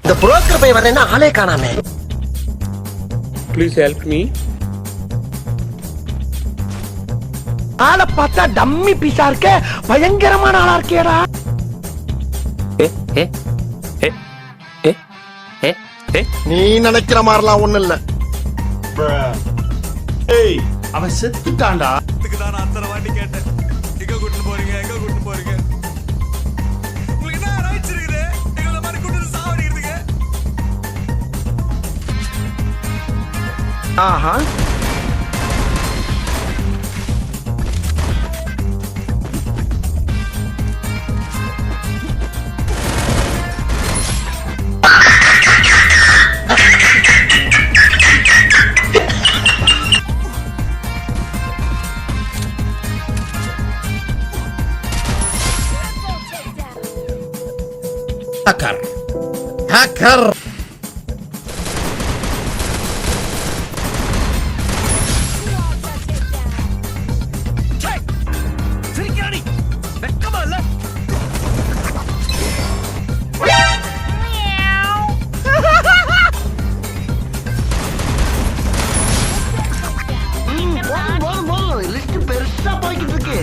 இந்த புரோக்கர் போய் வரேன்னா ஆளே காணாமே. Please help me. ஆளை பார்த்தா டம்மி பீஸா இருக்க, பயங்கரமான ஆளா இருக்கேடா. நீ நினைக்கிற மாதிரிலாம் ஒண்ணு இல்ல. ஏய் அவன் செத்துட்டான்டா. இதுக்கு தான் நான் அத்தனை வாட்டி கேட்டேன், எங்க கூட்டிட்டு போறீங்க, எங்க கூட்டிட்டு போறீங்க? உங்களுக்கு என்ன ரைட்ஸ் இருக்குது எங்களை மாதிரி கூட்டிட்டு சாவடிக்கிறதுக்கு? ஆஹா, ஹேக்கர் ஹேக்கர். சிரிக்கிறாடி, வெக்கமா இல்ல? லிஸ்ட் பெருசா போய்கிட்டு இருக்கு.